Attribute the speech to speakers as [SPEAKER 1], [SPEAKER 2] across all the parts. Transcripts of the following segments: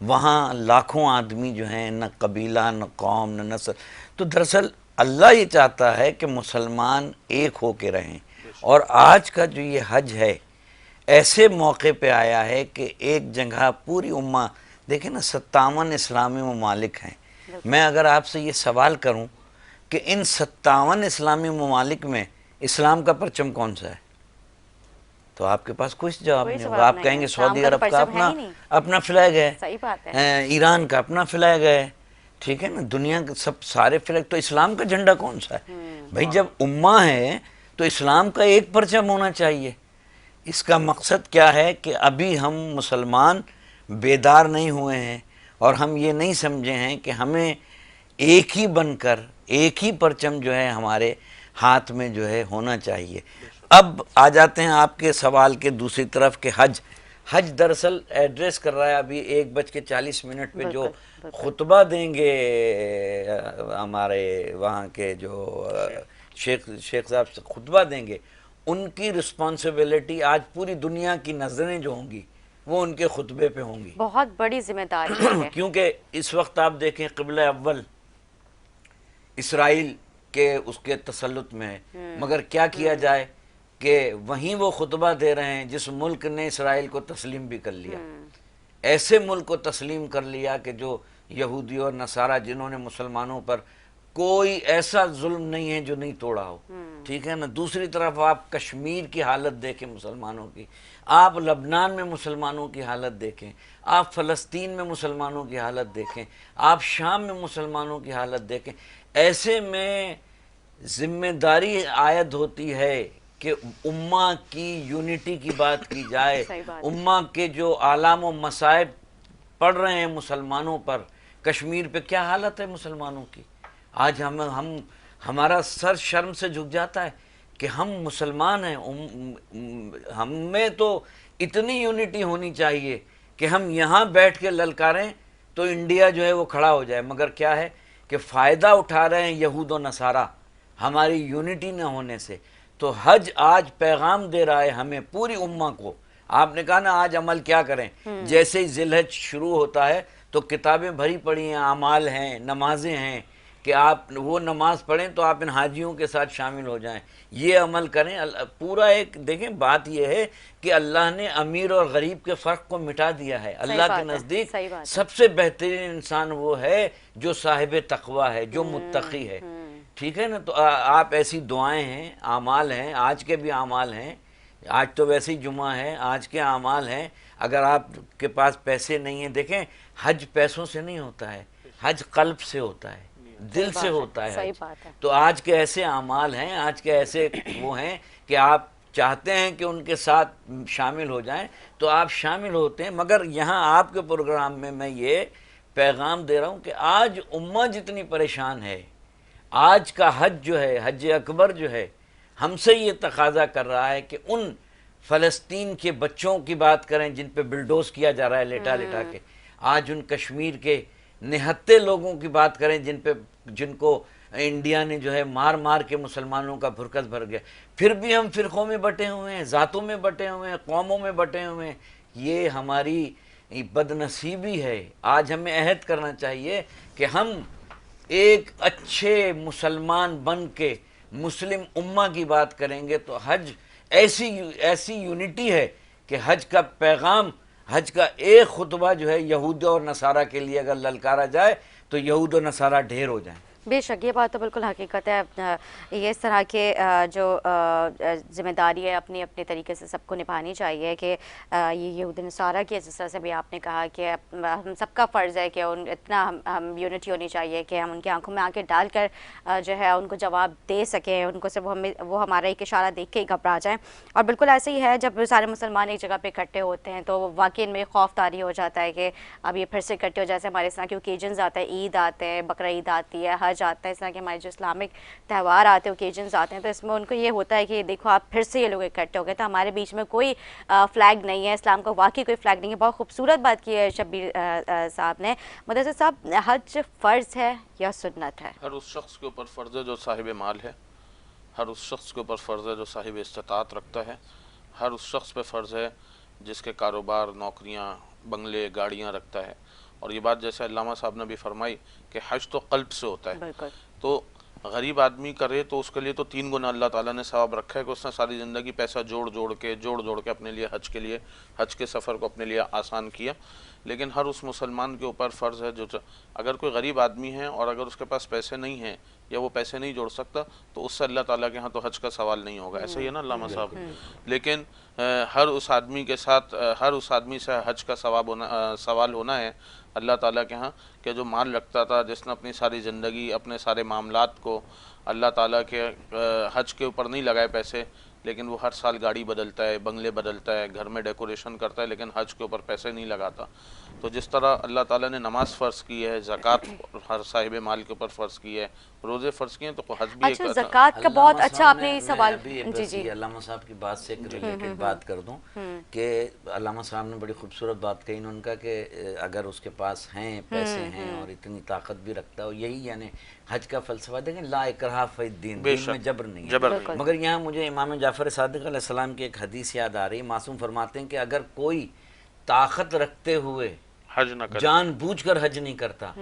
[SPEAKER 1] وہاں لاکھوں آدمی جو ہیں، نہ قبیلہ نہ قوم نہ نسل. تو دراصل اللہ یہ چاہتا ہے کہ مسلمان ایک ہو کے رہیں. اور آج کا جو یہ حج ہے ایسے موقع پہ آیا ہے کہ ایک جگہ پوری امہ، دیکھیں نا 57 اسلامی ممالک ہیں. میں اگر آپ سے یہ سوال کروں کہ ان 57 اسلامی ممالک میں اسلام کا پرچم کون سا ہے، تو آپ کے پاس کوئی جواب نہیں ہوگا. آپ کہیں گے سعودی عرب کا اپنا فلیگ ہے،
[SPEAKER 2] صحیح بات ہے،
[SPEAKER 1] ایران کا اپنا فلیگ ہے، ٹھیک ہے نا، دنیا کے سب سارے فلیگ. تو اسلام کا جھنڈا کون سا ہے بھائی؟ جب امہ ہے تو اسلام کا ایک پرچم ہونا چاہیے. اس کا مقصد کیا ہے کہ ابھی ہم مسلمان بیدار نہیں ہوئے ہیں اور ہم یہ نہیں سمجھے ہیں کہ ہمیں ایک ہی بن کر ایک ہی پرچم جو ہے ہمارے ہاتھ میں جو ہے ہونا چاہیے. اب آ جاتے ہیں آپ کے سوال کے دوسری طرف کہ حج دراصل ایڈریس کر رہا ہے ابھی 1:40 پہ جو خطبہ دیں گے ہمارے وہاں کے جو شیخ صاحب خطبہ دیں گے، ان کی رسپانسبلٹی آج پوری دنیا کی نظریں جو ہوں گی وہ ان کے خطبے پہ ہوں گی.
[SPEAKER 2] بہت بڑی ذمہ داری ہے
[SPEAKER 1] کیونکہ اس وقت آپ دیکھیں قبلہ اول اسرائیل کے اس کے تسلط میں ہے، مگر کیا کیا جائے کہ وہیں وہ خطبہ دے رہے ہیں جس ملک نے اسرائیل کو تسلیم بھی کر لیا. ایسے ملک کو تسلیم کر لیا کہ جو یہودی اور نصارہ جنہوں نے مسلمانوں پر کوئی ایسا ظلم نہیں ہے جو نہیں توڑا ہو، ٹھیک ہے نا. دوسری طرف آپ کشمیر کی حالت دیکھیں مسلمانوں کی، آپ لبنان میں مسلمانوں کی حالت دیکھیں، آپ فلسطین میں مسلمانوں کی حالت دیکھیں، آپ شام میں مسلمانوں کی حالت دیکھیں. ایسے میں ذمہ داری عائد ہوتی ہے کہ امہ کی یونٹی کی بات کی جائے. امہ کے جو آلام و مصائب پڑ رہے ہیں مسلمانوں پر، کشمیر پہ کیا حالت ہے مسلمانوں کی. آج ہمارا سر شرم سے جھک جاتا ہے کہ ہم مسلمان ہیں. ہم میں تو اتنی یونٹی ہونی چاہیے کہ ہم یہاں بیٹھ کے للکاریں تو انڈیا جو ہے وہ کھڑا ہو جائے. مگر کیا ہے کہ فائدہ اٹھا رہے ہیں یہود و نصارہ ہماری یونٹی نہ ہونے سے. تو حج آج پیغام دے رہا ہے ہمیں پوری امہ کو. آپ نے کہا نا آج عمل کیا کریں، جیسے ہی ذی الحج شروع ہوتا ہے تو کتابیں بھری پڑی ہیں، اعمال ہیں، نمازیں ہیں کہ آپ وہ نماز پڑھیں تو آپ ان حاجیوں کے ساتھ شامل ہو جائیں، یہ عمل کریں. پورا ایک دیکھیں بات یہ ہے کہ اللہ نے امیر اور غریب کے فرق کو مٹا دیا ہے. اللہ کے نزدیک سب سے بہترین انسان وہ ہے جو صاحب تقوی ہے، جو متقی ہے، ٹھیک ہے نا. تو آپ ایسی دعائیں ہیں، اعمال ہیں، آج کے بھی اعمال ہیں. آج تو ویسے ہی جمعہ ہے، آج کے اعمال ہیں. اگر آپ کے پاس پیسے نہیں ہیں، دیکھیں حج پیسوں سے نہیں ہوتا ہے، حج قلب سے ہوتا ہے، دل سے ہوتا ہے حج. تو آج کے ایسے اعمال ہیں، آج کے ایسے وہ ہیں کہ آپ چاہتے ہیں کہ ان کے ساتھ شامل ہو جائیں تو آپ شامل ہوتے ہیں. مگر یہاں آپ کے پروگرام میں یہ پیغام دے رہا ہوں کہ آج امہ جتنی پریشان ہے، آج کا حج جو ہے، حج اکبر جو ہے، ہم سے یہ تقاضا کر رہا ہے کہ ان فلسطین کے بچوں کی بات کریں جن پہ بلڈوز کیا جا رہا ہے لیٹا لیٹا کے. آج ان کشمیر کے نہتے لوگوں کی بات کریں جن کو انڈیا نے جو ہے مار مار کے مسلمانوں کا بھرکس بھر گیا. پھر بھی ہم فرقوں میں بٹے ہوئے ہیں، ذاتوں میں بٹے ہوئے ہیں، قوموں میں بٹے ہوئے ہیں. یہ ہماری بد نصیبی ہے. آج ہمیں عہد کرنا چاہیے کہ ہم ایک اچھے مسلمان بن کے مسلم امہ کی بات کریں گے. تو حج ایسی یونٹی ہے کہ حج کا پیغام، حج کا ایک خطبہ جو ہے یہود اور نصارہ کے لیے اگر للکارا جائے تو یہود و نصارہ ڈھیر ہو جائیں.
[SPEAKER 2] بے شک یہ بات تو بالکل حقیقت ہے. یہ اس طرح کے جو ذمہ داری ہے اپنی اپنے طریقے سے سب کو نبھانی چاہیے کہ یہ یہود نصارہ کی جس طرح سے بھی آپ نے کہا کہ ہم سب کا فرض ہے کہ اتنا ہم یونٹی ہونی چاہیے کہ ہم ان کی آنکھوں میں آنکھیں ڈال کر جو ہے ان کو جواب دے سکیں، ان کو صرف وہ ہمارا ایک اشارہ دیکھ کے ہی گھبرا جائیں. اور بالکل ایسے ہی ہے جب سارے مسلمان ایک جگہ پہ اکٹھے ہوتے ہیں تو واقعی ان میں خوف طاری ہو جاتا ہے کہ اب یہ پھر سے اکٹھے ہو، جیسے ہمارے اس طرح کے اوکیجنز آتے ہیں، عید آتے ہیں، بقرہ عید آتی ہے، حج آتا ہے، اس طرح کے ہمارے جو اسلامک تہوار آتے ہیں، اوکیجنز آتے ہیں، تو اس میں ان کو یہ ہوتا ہے کہ دیکھو آپ پھر سے یہ لوگ اکٹھے ہو گئے. تو ہمارے بیچ میں کوئی فلیگ نہیں ہے، اسلام کا واقعی کوئی فلیگ نہیں ہے. بہت خوبصورت بات کی ہے شبیر صاحب نے. مدثر صاحب، حج فرض ہے یا سنت ہے؟
[SPEAKER 3] ہر اس شخص کے اوپر فرض ہے جو صاحب مال ہے، ہر اس شخص کے اوپر فرض ہے جو صاحب استطاعت رکھتا ہے، ہر اس شخص پہ فرض ہے جس کے کاروبار، نوکریاں، بنگلے، گاڑیاں رکھتا ہے. اور یہ بات جیسے علامہ صاحب نے بھی فرمائی کہ حج تو قلب سے ہوتا ہے،
[SPEAKER 2] بالکل
[SPEAKER 3] تو غریب آدمی کرے تو اس کے لیے تو 3 گنا اللہ تعالیٰ نے ثواب رکھا ہے کہ اس نے ساری زندگی پیسہ جوڑ جوڑ کے اپنے لیے حج کے سفر کو اپنے لیے آسان کیا. لیکن ہر اس مسلمان کے اوپر فرض ہے جو اگر کوئی غریب آدمی ہے اور اگر اس کے پاس پیسے نہیں ہیں یا وہ پیسے نہیں جوڑ سکتا تو اس سے اللہ تعالیٰ کے ہاں تو حج کا سوال نہیں ہوگا. ایسا ہی ہے نا علامہ صاحب؟ لیکن ہر اس آدمی کے ساتھ ہر اس آدمی سے حج کا سوال ہونا ہے اللہ تعالیٰ کے ہاں کہ جو مال رکھتا تھا، جس نے اپنی ساری زندگی اپنے سارے معاملات کو اللہ تعالیٰ کے حج کے اوپر نہیں لگائے پیسے، لیکن وہ ہر سال گاڑی بدلتا ہے، بنگلے بدلتا ہے، گھر میں ڈیکوریشن کرتا ہے، لیکن حج کے اوپر پیسے نہیں لگاتا. تو جس طرح اللہ تعالیٰ نے نماز فرض کی ہے، زکوٰۃ ہر صاحب مال کے اوپر فرض کی ہے، روزے فرض کیے ہیں، تو حج بھی ایک
[SPEAKER 2] اچھا زکوٰۃ کا بہت اچھا آپ نے یہ سوال.
[SPEAKER 1] جی علامہ صاحب کی بات سے ایک ریلیٹڈ بات کر دوں کہ علامہ صاحب نے بڑی خوبصورت بات کہی انہوں نے کہ اگر اس کے پاس ہیں پیسے ہیں اور اتنی طاقت بھی رکھتا ہو، یہی یعنی حج کا فلسفہ دیکھیں لا اکراہ فی الدین، دین میں جبر نہیں ہے. مگر یہاں مجھے امام جعفر صادق علیہ السلام کی ایک حدیث یاد آ رہی ہے. معصوم فرماتے ہیں کہ اگر کوئی طاقت رکھتے ہوئے
[SPEAKER 3] حج نہ کرے،
[SPEAKER 1] جان بوجھ کر حج نہیں کرتا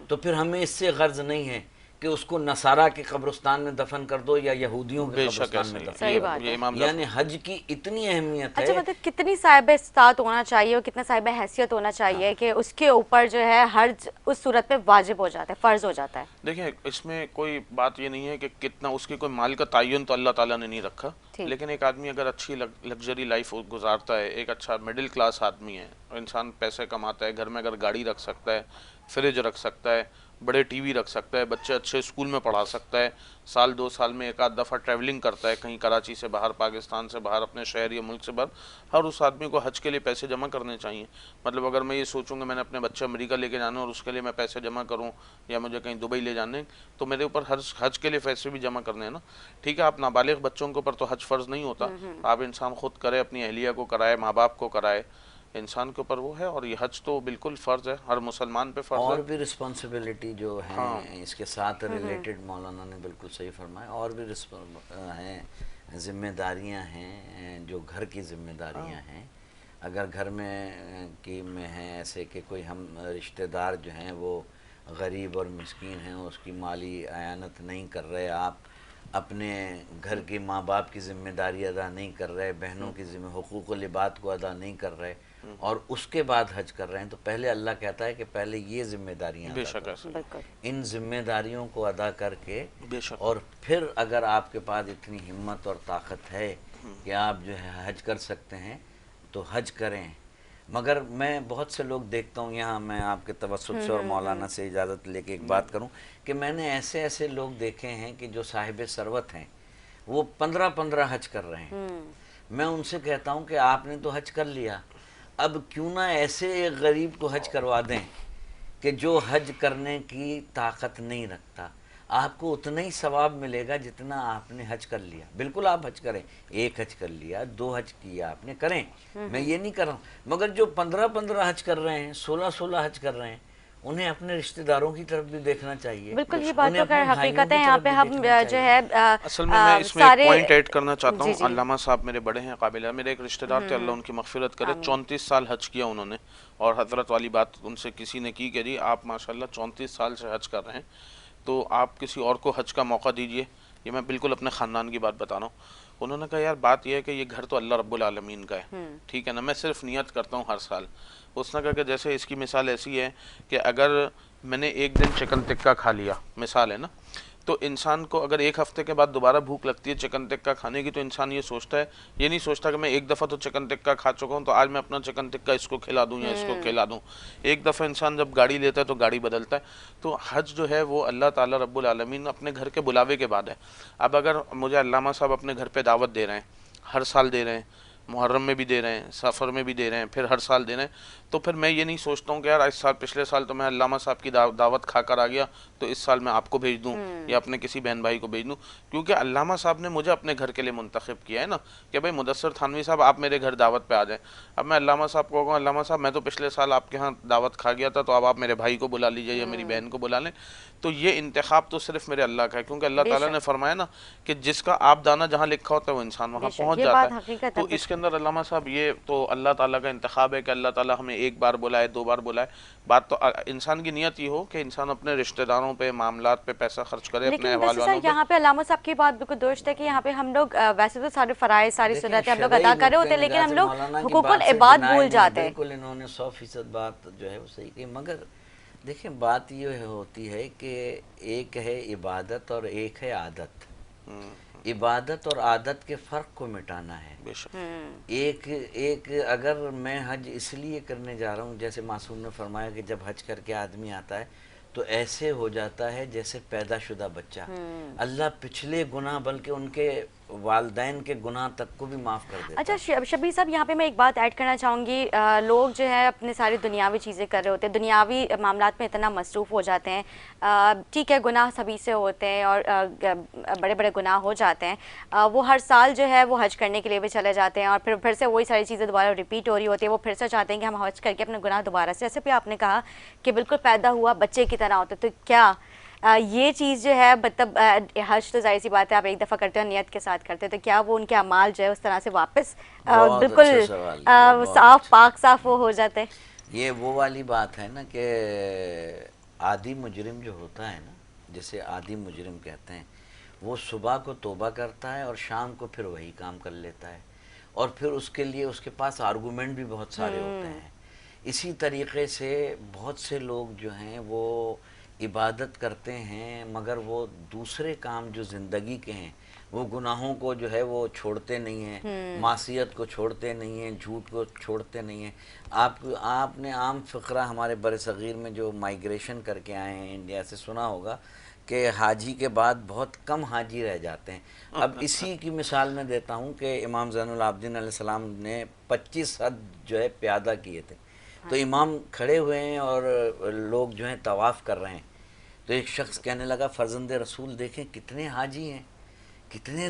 [SPEAKER 1] تو پھر ہمیں اس سے غرض نہیں ہے کہ اس کو نصارہ کے قبرستان میں دفن کر دو یا یہودیوں کے قبرستان میں دفن
[SPEAKER 2] صحیح
[SPEAKER 1] کر
[SPEAKER 2] بات
[SPEAKER 1] دو.
[SPEAKER 2] ہے.
[SPEAKER 1] یعنی حج کی اتنی اہمیت
[SPEAKER 2] اچھا
[SPEAKER 1] ہے.
[SPEAKER 2] مطلب کتنی صاحب استطاعت ہونا چاہیے اور کتنا صاحب حیثیت ہونا چاہیے کہ اس کے اوپر جو ہے حج اس صورت میں واجب ہو جاتا ہے، فرض ہو جاتا ہے.
[SPEAKER 3] دیکھیں اس میں کوئی بات یہ نہیں ہے کہ کتنا اس کی کوئی مال کا تعین تو اللہ تعالیٰ نے نہیں رکھا، لیکن ایک آدمی اگر اچھی لگژری لائف گزارتا ہے، ایک اچھا مڈل کلاس آدمی ہے، انسان پیسے کماتا ہے، گھر میں اگر گاڑی رکھ سکتا ہے، فریج رکھ سکتا ہے، بڑے ٹی وی رکھ سکتا ہے، بچے اچھے اسکول میں پڑھا سکتا ہے، سال 2 سال میں ایک آدھ دفعہ ٹریولنگ کرتا ہے کہیں کراچی سے باہر، پاکستان سے باہر، اپنے شہر یا ملک سے باہر، ہر اس آدمی کو حج کے لیے پیسے جمع کرنے چاہیے. مطلب اگر میں یہ سوچوں کہ میں نے اپنے بچے امریکہ لے کے جانا اور اس کے لیے میں پیسے جمع کروں یا مجھے کہیں دبئی لے جانے تو میرے اوپر حج کے لیے پیسے بھی جمع کرنے ہیں نا. ٹھیک ہے آپ نابالغ بچوں کے اوپر تو حج فرض نہیں ہوتا، آپ انسان خود کرے، اپنی اہلیہ کو کرائے، ماں باپ کو کرائے، انسان کے اوپر وہ ہے. اور یہ حج تو بالکل فرض ہے، ہر مسلمان پہ فرض ہے.
[SPEAKER 1] اور بھی رسپانسبلٹی جو ہیں اس کے ساتھ ریلیٹڈ مولانا نے بالکل صحیح فرمایا. اور بھی ہیں ذمہ داریاں ہیں جو گھر کی ذمہ داریاں ہیں. اگر گھر میں ہیں ایسے کہ کوئی ہم رشتہ دار جو ہیں وہ غریب اور مسکین ہیں، اس کی مالی اعانت نہیں کر رہے، آپ اپنے گھر کے ماں باپ کی ذمہ داری ادا نہیں کر رہے، بہنوں کی حقوق و لبات کو ادا نہیں کر رہے اور اس کے بعد حج کر رہے ہیں، تو پہلے اللہ کہتا ہے کہ پہلے یہ ذمہ داریاں ادا کرو. ان ذمہ داریوں کو ادا کر کے اور پھر اگر آپ کے پاس اتنی ہمت اور طاقت ہے کہ آپ جو ہے حج کر سکتے ہیں تو حج کریں. مگر میں بہت سے لوگ دیکھتا ہوں، یہاں میں آپ کے توسط سے اور مولانا سے اجازت لے کے ایک بات کروں کہ میں نے ایسے لوگ دیکھے ہیں کہ جو صاحب ثروت ہیں وہ 15 حج کر رہے ہیں. میں ان سے کہتا ہوں کہ آپ نے تو حج کر لیا، اب کیوں نہ ایسے ایک غریب کو حج کروا دیں کہ جو حج کرنے کی طاقت نہیں رکھتا، آپ کو اتنا ہی ثواب ملے گا جتنا آپ نے حج کر لیا. بالکل آپ حج کریں، 1 حج کر لیا، 2 حج کیا آپ نے، کریں، میں یہ نہیں کر رہا ہوں. مگر جو 15 حج کر رہے ہیں، 16 حج کر رہے ہیں، انہیں اپنے رشتہ داروں کی طرف بھی دیکھنا چاہیے.
[SPEAKER 2] بالکل یہ بات تو خیر حقیقت ہے. یہاں پہ ہم جو ہے
[SPEAKER 3] اصل میں اس میں ایک پوائنٹ ایڈ کرنا چاہتا ہوں. علامہ صاحب میرے بڑے ہیں قابل ہے، میرے ایک رشتہ دار تھے، اللہ ان کی مغفرت کرے، 34 سال حج کیا انہوں نے. اور حضرت والی بات ان سے کسی نے کی کہ جی آپ ماشاءاللہ 34 سال سے حج کر رہے ہیں تو آپ کسی اور کو حج کا موقع دیجئے. یہ میں بالکل اپنے خاندان کی بات بتا رہا ہوں. انہوں نے کہا یار بات یہ ہے کہ یہ گھر تو اللہ رب العالمین کا ہے، ٹھیک ہے نا، میں صرف نیت کرتا ہوں ہر سال. اس نے کہا کہ جیسے اس کی مثال ایسی ہے کہ اگر میں نے ایک دن چکن ٹکا کھا لیا، مثال ہے نا، تو انسان کو اگر 1 ہفتے کے بعد دوبارہ بھوک لگتی ہے چکن ٹکا کھانے کی تو انسان یہ سوچتا ہے، یہ نہیں سوچتا کہ میں ایک دفعہ تو چکن ٹکا کھا چکا ہوں تو آج میں اپنا چکن ٹکا اس کو کھلا دوں یا اس کو کھلا دوں. ایک دفعہ انسان جب گاڑی لیتا ہے تو گاڑی بدلتا ہے. تو حج جو ہے وہ اللہ تعالیٰ رب العالمین اپنے گھر کے بلاوے کے بعد ہے. اب اگر مجھے علامہ صاحب اپنے گھر پہ دعوت دے رہے ہیں، ہر سال دے رہے ہیں، محرم میں بھی دے رہے ہیں، سفر میں بھی دے رہے ہیں، پھر ہر سال دے رہے ہیں، تو پھر میں یہ نہیں سوچتا ہوں کہ یار اس سال پچھلے سال تو میں علامہ صاحب کی دعوت کھا کر آ گیا تو اس سال میں آپ کو بھیج دوں یا اپنے کسی بہن بھائی کو بھیج دوں، کیونکہ علامہ صاحب نے مجھے اپنے گھر کے لیے منتخب کیا ہے نا کہ بھائی مدثر تھانوی صاحب آپ میرے گھر دعوت پہ آ جائیں. اب میں علامہ صاحب کو کہوں علامہ صاحب میں تو پچھلے سال آپ کے ہاں دعوت کھا گیا تھا، تو اب آپ میرے بھائی کو بلا لیجیے یا میری بہن کو بلا لیں. تو یہ انتخاب تو صرف میرے اللہ کا ہے، کیونکہ اللہ تعالیٰ نے فرمایا نا کہ جس کا آپ دانا جہاں لکھا ہوتا ہے وہ انسان وہاں پہنچ جاتا ہے. تو اس کے اندر علامہ صاحب یہ تو اللہ تعالیٰ کا انتخاب ہے کہ اللہ تعالیٰ ہمیں ایک بار بلائے، 2 بار بلائے. بات تو انسان کی نیت یہ ہو کہ انسان اپنے رشتہ داروں پہ، معاملات پہ پیسہ خرچ کرے، اپنے
[SPEAKER 2] لیکن
[SPEAKER 3] احوال
[SPEAKER 2] ویسے
[SPEAKER 3] والوں
[SPEAKER 2] سر
[SPEAKER 3] پہ.
[SPEAKER 2] یہاں پہ علامہ صاحب کی بات بالکل درست ہے کہ یہاں پہ ہم لوگ ویسے تو سارے فرائض، ساری سنتیں ہم لوگ ادا کر رہے ہوتے ہیں، لیکن ہم لوگ حقوق العباد بھول جاتے ہیں.
[SPEAKER 1] بالکل انہوں نے 100% بات جو ہے وہ صحیح کی، مگر دیکھیں بات یہ ہوتی ہے کہ ایک ہے عبادت اور ایک ہے عادت. عبادت اور عادت کے فرق کو مٹانا ہے.
[SPEAKER 3] بے شک.
[SPEAKER 1] ایک اگر میں حج اس لیے کرنے جا رہا ہوں، جیسے معصوم نے فرمایا کہ جب حج کر کے آدمی آتا ہے تو ایسے ہو جاتا ہے جیسے پیدا شدہ بچہ. اللہ پچھلے گناہ بلکہ ان کے والدین کے گناہ تک کو بھی معاف کر دیتا ہے.
[SPEAKER 2] اچھا شبیر صاحب یہاں پہ میں ایک بات ایڈ کرنا چاہوں گی، لوگ جو ہے اپنے ساری دنیاوی چیزیں کر رہے ہوتے ہیں، دنیاوی معاملات میں اتنا مصروف ہو جاتے ہیں. ٹھیک ہے گناہ سبھی سے ہوتے ہیں اور بڑے بڑے گناہ ہو جاتے ہیں، وہ ہر سال جو ہے وہ حج کرنے کے لیے بھی چلے جاتے ہیں اور پھر سے وہی ساری چیزیں دوبارہ ریپیٹ ہو رہی ہوتی ہیں. وہ پھر سے چاہتے ہیں کہ ہم حج کر کے اپنے گناہ دوبارہ سے، جیسے بھی آپ نے کہا کہ بالکل پیدا ہوا بچے کی طرح ہوتے. تو کیا یہ چیز جو ہے مطلب حج تو ظاہر سی بات ہے آپ ایک دفعہ کرتے ہو نیت کے ساتھ کرتے، تو کیا وہ ان کے اعمال جو ہے اس طرح سے واپس بالکل صاف پاک صاف وہ ہو جاتے؟
[SPEAKER 1] یہ وہ والی بات ہے نا کہ عادی مجرم جو ہوتا ہے نا، جسے عادی مجرم کہتے ہیں، وہ صبح کو توبہ کرتا ہے اور شام کو پھر وہی کام کر لیتا ہے، اور پھر اس کے لیے اس کے پاس آرگومنٹ بھی بہت سارے ہوتے ہیں. اسی طریقے سے بہت سے لوگ جو ہیں وہ عبادت کرتے ہیں مگر وہ دوسرے کام جو زندگی کے ہیں، وہ گناہوں کو جو ہے وہ چھوڑتے نہیں ہیں، معصیت کو چھوڑتے نہیں ہیں، جھوٹ کو چھوڑتے نہیں ہیں. آپ نے عام فقرہ ہمارے بر صغیر میں جو مائیگریشن کر کے آئے ہیں انڈیا سے سنا ہوگا کہ حاجی کے بعد بہت کم حاجی رہ جاتے ہیں. اب اسی کی مثال میں دیتا ہوں کہ امام زین العابدین علیہ السلام نے 25 حج جو ہے پیادہ کیے تھے. تو امام کھڑے ہوئے ہیں اور لوگ جو ہیں طواف کر رہے ہیں، تو ایک شخص کہنے لگا فرزند رسول دیکھیں کتنے حاجی ہیں، کتنے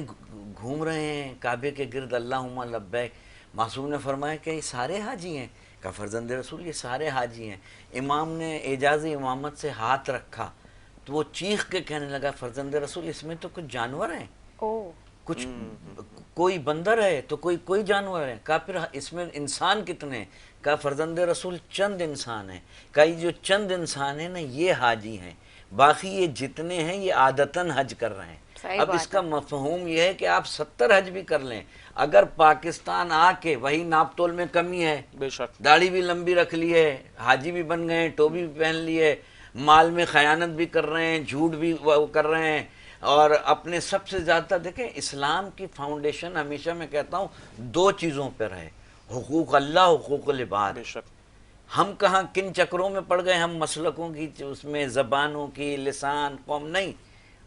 [SPEAKER 1] گھوم رہے ہیں کعبے کے گرد، اللہم لبیک. معصوم نے فرمایا کہ یہ سارے حاجی ہیں؟ کہا فرزند رسول یہ سارے حاجی ہیں. امام نے اعجاز امامت سے ہاتھ رکھا تو وہ چیخ کے کہنے لگا فرزند رسول اس میں تو کچھ جانور ہیں، کچھ کوئی بندر ہے تو کوئی جانور ہے. کہا پھر اس میں انسان کتنے؟ کہا فرزند رسول چند انسان ہیں. کہا یہ جو چند انسان ہیں نا یہ حاجی ہیں، باقی یہ جتنے ہیں یہ عادتاً حج کر رہے ہیں. اب اس کا مفہوم یہ ہے کہ آپ 70 حج بھی کر لیں، اگر پاکستان آ کے وہی ناپ تول میں کمی ہے،
[SPEAKER 3] بے شک
[SPEAKER 1] داڑھی بھی لمبی رکھ لی ہے، حاجی بھی بن گئے ہیں، ٹوپی بھی پہن لی ہے، مال میں خیانت بھی کر رہے ہیں، جھوٹ بھی کر رہے ہیں، اور اپنے سب سے زیادہ دیکھیں اسلام کی فاؤنڈیشن ہمیشہ میں کہتا ہوں 2 چیزوں پر ہے، حقوق اللہ، حقوق العباد.
[SPEAKER 3] بے شک.
[SPEAKER 1] ہم کہاں کن چکروں میں پڑ گئے، ہم مسلکوں کی اس میں زبانوں کی لسان قوم نہیں.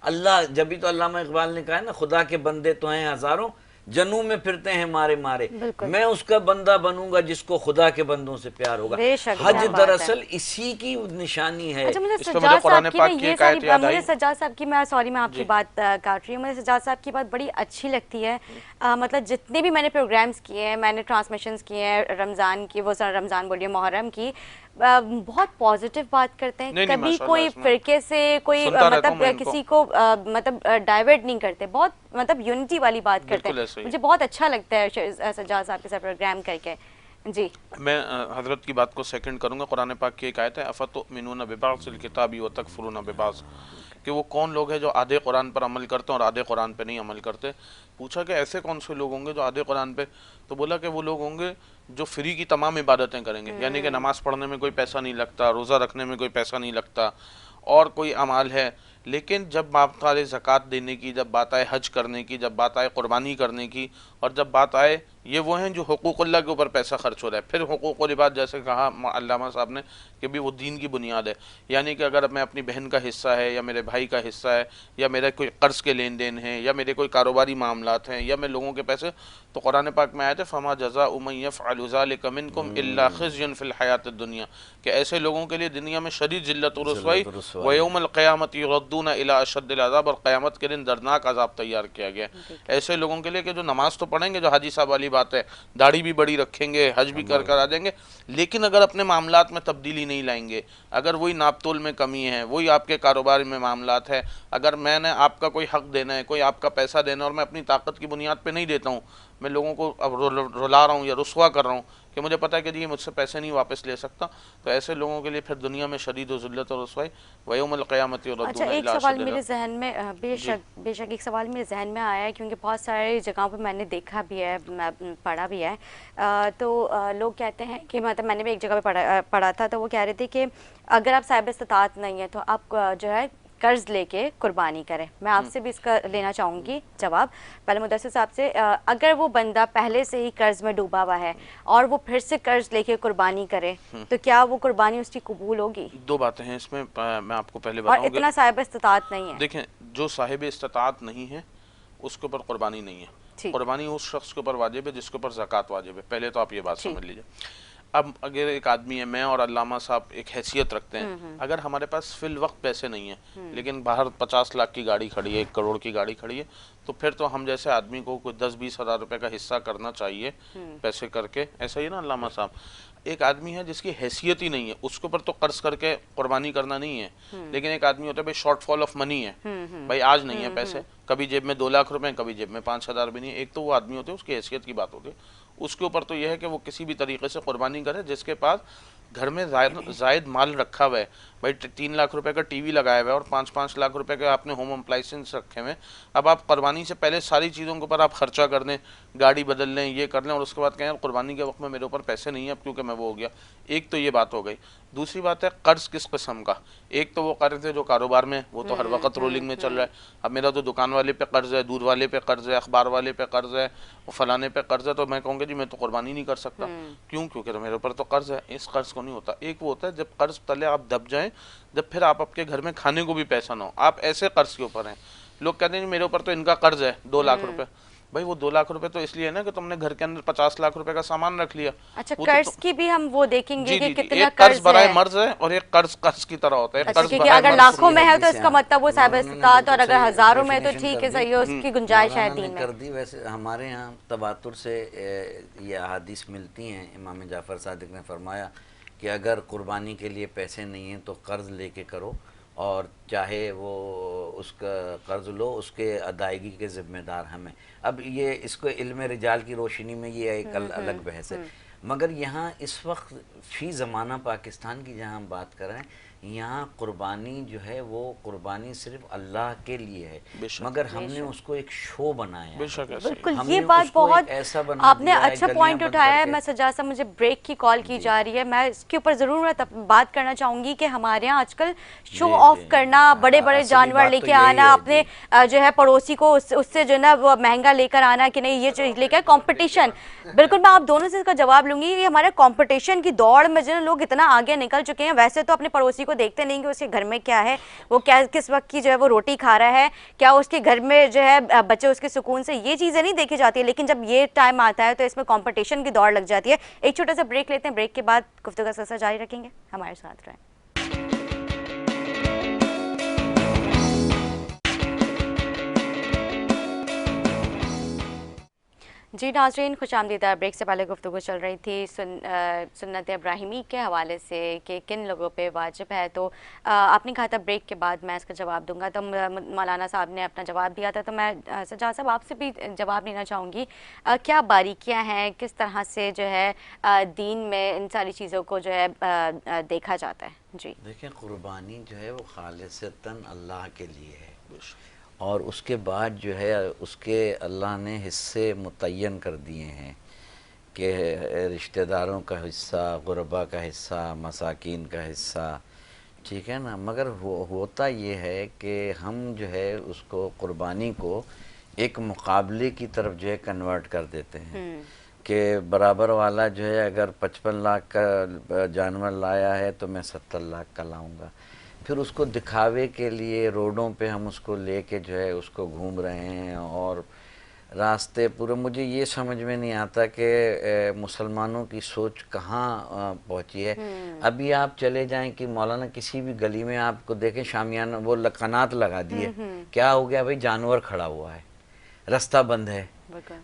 [SPEAKER 1] اللہ جبھی تو علامہ اقبال نے کہا ہے نا خدا کے بندے تو ہیں ہزاروں، جنوں میں پھرتے ہیں مارے مارے، میں اس کا بندہ بنوں گا جس کو خدا کے بندوں سے پیار ہوگا. حج دراصل اسی کی نشانی ہے.
[SPEAKER 2] مجھے سجاد صاحب کی میں سوری میں آپ کی بات کاٹ رہی ہوں، مجھے سجاد صاحب کی بات بڑی اچھی لگتی ہے. مطلب جتنے بھی میں نے پروگرامز کیے ہیں، میں نے ٹرانسمیشنز کیے ہیں رمضان کی، وہ رمضان بولیے محرم کی، بہت پازیٹیو بات کرتے ہیں، کبھی کوئی فرقے سے کوئی مطلب کسی کو مطلب ڈائیورٹ نہیں کرتے، بہت مطلب یونٹی والی بات کرتے ہیں. مجھے بہت اچھا لگتا ہے سجاد صاحب کے ساتھ پروگرام کر کے. جی
[SPEAKER 3] میں حضرت کی بات کو سیکنڈ کروں گا. قرآن پاک کی ایک آیت ہے افتؤمنون ببعض الکتاب وتکفرون ببعض، کہ وہ کون لوگ ہیں جو آدھے قرآن پر عمل کرتے ہیں اور آدھے قرآن پہ نہیں عمل کرتے. پوچھا کہ ایسے کون سے لوگ ہوں گے جو آدھے قرآن پہ، تو بولا کہ وہ لوگ ہوں گے جو فری کی تمام عبادتیں کریں گے، یعنی کہ نماز پڑھنے میں کوئی پیسہ نہیں لگتا، روزہ رکھنے میں کوئی پیسہ نہیں لگتا، اور کوئی اعمال ہے لیکن جب بات آئے زکوٰۃ دینے کی، جب بات آئے حج کرنے کی، جب بات آئے قربانی کرنے کی، اور جب بات آئے یہ وہ ہیں جو حقوق اللہ کے اوپر پیسہ خرچ ہو رہا ہے. پھر حقوق العباد جیسے کہا علامہ صاحب نے کہ بھی وہ دین کی بنیاد ہے. یعنی کہ اگر میں اپنی بہن کا حصہ ہے یا میرے بھائی کا حصہ ہے یا میرے کوئی قرض کے لین دین ہیں یا میرے کوئی کاروباری معاملات ہیں یا میں لوگوں کے پیسے، تو قرآن پاک میں آئے تھے فما جزاء من یفعل ذلک منکم الا خزی فی الحیات الدنیا، کہ ایسے لوگوں کے لیے دنیا میں شدید ذلت و رسوائی، ویوم القیامت یردون الی اشد العذاب، اور قیامت کے دن دردناک عذاب تیار کیا گیا ہے ایسے لوگوں کے لیے کہ جو نماز تو پڑھیں گے، جو حاجی صاحب والی بات ہے، داڑھی بھی بڑی رکھیں گے، حج بھی کر آ جائیں گے، لیکن اگر اپنے معاملات میں تبدیلی نہیں لائیں گے، اگر وہی ناپ تول میں کمی ہے، وہی آپ کے کاروبار میں معاملات ہے، اگر میں نے آپ کا کوئی حق دینا ہے، کوئی آپ کا پیسہ دینا ہے اور میں اپنی طاقت کی بنیاد پہ نہیں دیتا ہوں، میں لوگوں کو اب رلا رہا ہوں یا رسوا کر رہا ہوں کہ مجھے پتہ ہے کہ جی مجھ سے پیسے نہیں واپس لے سکتا، تو ایسے لوگوں کے لیے پھر دنیا میں شدید و ذلت اور رسوائی، ویوم القیامت یردون
[SPEAKER 2] اچھا،
[SPEAKER 3] الی
[SPEAKER 2] ایک
[SPEAKER 3] اشد
[SPEAKER 2] سوال
[SPEAKER 3] العذاب.
[SPEAKER 2] میرے ذہن میں بے شک ایک سوال میرے ذہن میں آیا ہے، کیونکہ بہت سارے جگہوں پہ میں نے دیکھا بھی ہے، پڑھا بھی ہے، تو لوگ کہتے ہیں کہ مطلب میں نے بھی ایک جگہ پہ پڑھا تھا، تو وہ کہہ رہے تھے کہ اگر آپ صاحب استطاعت نہیں ہیں تو آپ جو ہے قرض لے کے قربانی کریں. میں آپ سے بھی اس کا لینا چاہوں گی جواب. پہلے مدثر صاحب سے، اگر وہ بندہ پہلے سے ہی قرض میں ڈوبا ہوا ہے اور وہ پھر سے قرض لے کے قربانی کرے تو کیا وہ قربانی اس کی قبول ہوگی؟
[SPEAKER 3] دو باتیں ہیں اس میں، میں آپ کو پہلے
[SPEAKER 2] اور
[SPEAKER 3] بتاؤں گا.
[SPEAKER 2] اتنا صاحب استطاعت نہیں ہے.
[SPEAKER 3] دیکھیں، جو صاحب استطاعت نہیں ہے اس کے اوپر قربانی نہیں ہے. قربانی اس شخص کے اوپر واجب ہے جس کے اوپر زکوٰۃ واجب ہے. پہلے تو آپ یہ بات سمجھ لیجئے. اب اگر ایک آدمی ہے، میں اور علامہ صاحب ایک حیثیت رکھتے ہیں، اگر ہمارے پاس فی الوقت پیسے نہیں ہیں لیکن باہر 50 لاکھ کی گاڑی کھڑی ہے، 1 کروڑ کی گاڑی کھڑی ہے، تو پھر تو ہم جیسے آدمی کو کوئی 10-20 ہزار روپے کا حصہ کرنا چاہیے پیسے کر کے. ایسا ہی نا علامہ صاحب؟ ایک آدمی ہے جس کی حیثیت ہی نہیں ہے، اس کے اوپر تو قرض کر کے قربانی کرنا نہیں ہے، لیکن ایک آدمی ہوتا ہے بھائی شارٹ فال آف منی ہے، بھائی آج نہیں ہے پیسے، کبھی جیب میں 2 لاکھ روپے ہیں، کبھی جیب میں 5,000 بھی نہیں ہے. ایک تو وہ آدمی ہوتے ہیں، اس کی حیثیت کی بات ہوتی ہے. اس کے اوپر تو یہ ہے کہ وہ کسی بھی طریقے سے قربانی کرے جس کے پاس گھر میں زائد مال رکھا ہوا ہے. بھائی 3 لاکھ روپے کا ٹی وی لگایا ہوا ہے اور 5-5 لاکھ روپے کے آپ نے ہوم اپلائنسز رکھے ہوئے ہیں. اب آپ قربانی سے پہلے ساری چیزوں کے اوپر آپ خرچہ کر دیں، گاڑی بدل لیں، یہ کر لیں، اور اس کے بعد کہیں قربانی کے وقت میں میرے اوپر پیسے نہیں ہیں اب کیونکہ میں وہ ہو گیا. ایک تو یہ بات ہو گئی. دوسری بات ہے قرض کس قسم کا. ایک تو وہ قرض ہے جو کاروبار میں، وہ تو ہر وقت رولنگ میں چل رہا ہے. اب میرا تو دکان والے پہ قرض ہے، دودھ والے پہ قرض ہے، اخبار والے پہ قرض ہے، فلانے پہ قرض ہے، تو میں کہوں گا جی میں تو قربانی نہیں کر سکتا. کیوں؟ کیونکہ میرے اوپر تو قرض ہے. اس قرض کو نہیں ہوتا. ایک وہ ہوتا ہے جب قرض تلے آپ دب جائیں، جب پھر آپ کے گھر میں کھانے کو بھی پیسہ نہ ہو، آپ ایسے قرض کے اوپر ہیں. لوگ کہتے ہیں میرے اوپر تو ان کا قرض ہے 2 لاکھ روپے. بھائی وہ 2 لاکھ روپے تو اس لیے ہے نا کہ تم نے گھر کے اندر 50 لاکھ روپے کا سامان رکھ لیا.
[SPEAKER 2] اچھا، قرض کی بھی ہم وہ دیکھیں گے کہ کتنا
[SPEAKER 3] ایک قرض
[SPEAKER 2] قرض
[SPEAKER 3] برائے
[SPEAKER 2] ہے.
[SPEAKER 3] مرض ہے اور ایک قرض کی طرح ہوتا ہے.
[SPEAKER 2] کیونکہ اگر لاکھوں میں ہے تو اس کا مطلب وہ صاحب استطاعت، اور اگر ہزاروں میں تو ٹھیک ہے، صحیح ہے، اس کی گنجائش ہے دین میں.
[SPEAKER 1] کر دی. ویسے ہمارے ہاں تواتر سے یہ احادیث ملتی ہیں. امام جعفر صادق نے فرمایا کہ اگر قربانی کے لیے پیسے نہیں ہیں تو قرض لے کے کرو، اور چاہے وہ اس کا قرض لو، اس کے ادائیگی کے ذمہ دار ہمیں. اب یہ اس کو علم رجال کی روشنی میں یہ ایک الگ بحث ہے. مگر یہاں اس وقت فی زمانہ پاکستان کی جہاں ہم بات کر رہے ہیں، یہاں قربانی جو ہے وہ قربانی صرف اللہ کے لیے ہے، مگر ہم نے اس کو ایک شو بنایا.
[SPEAKER 2] بالکل، یہ بات بہت آپ نے اچھا پوائنٹ اٹھایا ہے. میں سجاد صاحب، مجھے بریک کی کال کی جا رہی ہے، میں اس کے اوپر ضرور بات کرنا چاہوں گی کہ ہمارے یہاں آج کل شو آف کرنا، بڑے بڑے جانور لے کے آنا، اپنے جو ہے پڑوسی کو اس سے جو ہے نا وہ مہنگا لے کر آنا کہ نہیں یہ چیز لے کر کمپٹیشن. بالکل، میں آپ دونوں سے اس کا جواب لوں گی. یہ ہمارے کمپٹیشن کی دوڑ میں جو لوگ اتنا آگے نکل چکے ہیں، ویسے تو اپنے پڑوسی کو دیکھتے نہیں کہ اس کے گھر میں کیا ہے، وہ کس وقت کی جو ہے وہ روٹی کھا رہا ہے، کیا اس کے گھر میں جو ہے بچے اس کے سکون سے، یہ چیزیں نہیں دیکھی جاتی. لیکن جب یہ ٹائم آتا ہے تو اس میں کمپٹیشن کی دوڑ لگ جاتی ہے. ایک چھوٹا سا بریک لیتے ہیں، بریک کے بعد گفتگو کا سلسلہ جاری رکھیں گے. ہمارے ساتھ رہیں. جی ناظرین، خوش آمدید. بریک سے پہلے گفتگو چل رہی تھی سنت ابراہیمی کے حوالے سے کہ کن لوگوں پہ واجب ہے. تو آپ نے کہا تھا بریک کے بعد میں اس کا جواب دوں گا، تو مولانا صاحب نے اپنا جواب دیا تھا، تو میں سجاد صاحب آپ سے بھی جواب لینا چاہوں گی. کیا باریکیاں ہیں، کس طرح سے جو ہے دین میں ان ساری چیزوں کو جو ہے دیکھا جاتا ہے؟ جی
[SPEAKER 1] دیکھیں، قربانی جو ہے وہ خالصتاً اللہ کے لیے ہے، اور اس کے بعد جو ہے اس کے اللہ نے حصے متعین کر دیے ہیں کہ رشتہ داروں کا حصہ، غربا کا حصہ، مساکین کا حصہ، ٹھیک ہے نا، مگر ہوتا یہ ہے کہ ہم جو ہے اس کو قربانی کو ایک مقابلے کی طرف جو ہے کنورٹ کر دیتے ہیں کہ برابر والا جو ہے اگر 55 لاکھ کا جانور لایا ہے تو میں 70 لاکھ کا لاؤں گا، پھر اس کو دکھاوے کے لیے روڈوں پہ ہم اس کو لے کے جو ہے اس کو گھوم رہے ہیں، اور راستے پورے مجھے یہ سمجھ میں نہیں آتا کہ مسلمانوں کی سوچ کہاں پہنچی ہے۔ ابھی آپ چلے جائیں کہ مولانا کسی بھی گلی میں آپ کو دیکھیں شامیانہ وہ قنات لگا دی ہے، کیا ہو گیا بھائی؟ جانور کھڑا ہوا ہے، رستہ بند ہے۔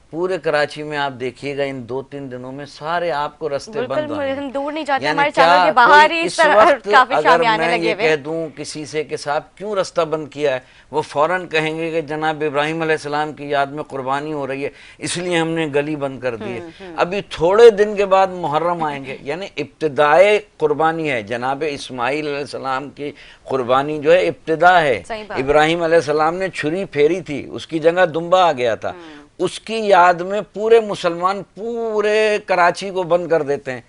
[SPEAKER 1] پورے کراچی میں آپ دیکھیے گا ان 2-3 دنوں میں سارے آپ کو رستے بند ہوئے ہیں۔
[SPEAKER 2] ہم دور نہیں جاتے،
[SPEAKER 1] یعنی
[SPEAKER 2] ہمارے
[SPEAKER 1] کیا
[SPEAKER 2] چینل کے باہر ہی
[SPEAKER 1] کوئی
[SPEAKER 2] اس
[SPEAKER 1] اس
[SPEAKER 2] طرح
[SPEAKER 1] وقت
[SPEAKER 2] کافی
[SPEAKER 1] اگر
[SPEAKER 2] شامیانے
[SPEAKER 1] میں
[SPEAKER 2] لگے
[SPEAKER 1] یہ
[SPEAKER 2] ہوئے
[SPEAKER 1] کہہ دوں کسی سے کہ صاحب کیوں رستہ بند کیا ہے، وہ فوراً کہیں گے کہ جناب ابراہیم علیہ السلام کی یاد میں قربانی ہو رہی ہے اس لیے ہم نے گلی بند کر دی ہے۔ ابھی تھوڑے دن کے بعد محرم آئیں گے، یعنی ابتدائے قربانی ہے، جناب اسماعیل علیہ السلام کی قربانی جو ہے ابتدا ہے۔ ابراہیم علیہ السلام نے چھری پھیری تھی، اس کی جگہ دمبا آ گیا تھا، اس کی یاد میں پورے مسلمان پورے کراچی کو بند کر دیتے ہیں،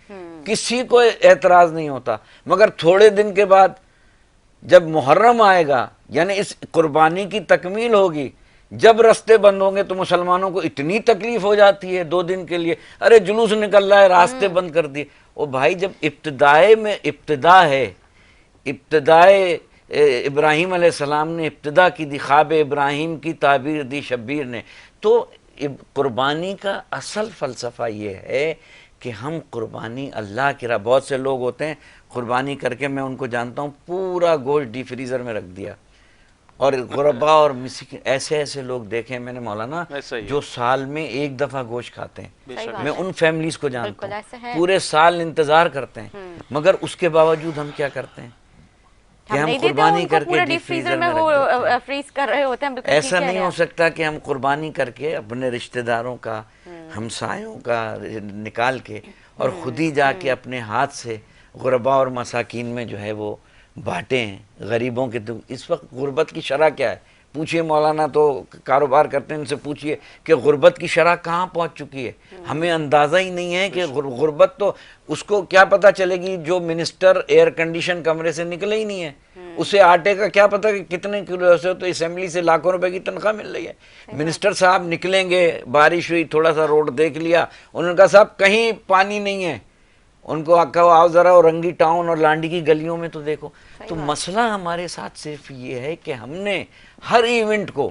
[SPEAKER 1] کسی کو اعتراض نہیں ہوتا۔ مگر تھوڑے دن کے بعد جب محرم آئے گا، یعنی اس قربانی کی تکمیل ہوگی، جب رستے بند ہوں گے تو مسلمانوں کو اتنی تکلیف ہو جاتی ہے 2 دن کے لیے، ارے جلوس نکل رہا ہے، راستے بند کر دیے۔ او بھائی جب ابتدائے میں ابتدا ہے، ابتدائے ابراہیم علیہ السلام نے ابتدا کی دی، خواب ابراہیم کی تعبیر دی شبیر نے، تو قربانی کا اصل فلسفہ یہ ہے کہ ہم قربانی اللہ کی راہ، بہت سے لوگ ہوتے ہیں قربانی کر کے، میں ان کو جانتا ہوں، پورا گوشت ڈی فریزر میں رکھ دیا، اور غربا اور مسکین ایسے لوگ دیکھے میں نے مولانا جو سال میں 1 دفعہ گوشت کھاتے ہیں، میں ان فیملیز کو جانتا ہوں پورے سال انتظار کرتے ہیں، مگر اس کے باوجود ہم کیا کرتے ہیں کہ ہم قربانی کر کے ڈی فریزر میں رکھ دیتے ہیں۔
[SPEAKER 2] فریز کر رہے ہوتے ہیں۔
[SPEAKER 1] ایسا نہیں ہو سکتا کہ ہم قربانی کر کے اپنے رشتہ داروں کا، ہمسایوں کا نکال کے اور خود ہی جا کے اپنے ہاتھ سے غربا اور مساکین میں جو ہے وہ بانٹیں ہیں، غریبوں کے۔ تو اس وقت غربت کی شرح کیا ہے؟ پوچھئے، مولانا تو کاروبار کرتے ہیں، ان سے پوچھئے کہ غربت کی شرح کہاں پہنچ چکی ہے۔ ہمیں اندازہ ہی نہیں ہے کہ غربت تو اس کو کیا پتہ چلے گی جو منسٹر ایئر کنڈیشن کمرے سے نکلے ہی نہیں ہے، اسے آٹے کا کیا پتہ کہ کتنے کلو سے، تو اسمبلی سے لاکھوں روپے کی تنخواہ مل رہی ہے۔ منسٹر صاحب نکلیں گے، بارش ہوئی، تھوڑا سا روڈ دیکھ لیا، انہوں نے کہا صاحب کہیں پانی نہیں ہے، ان کو کہا آؤ ذرا اورنگی ٹاؤن اور لانڈی کی گلیوں میں تو دیکھو۔ تو مسئلہ ہمارے ساتھ صرف یہ ہے کہ ہم نے ہر ایونٹ کو،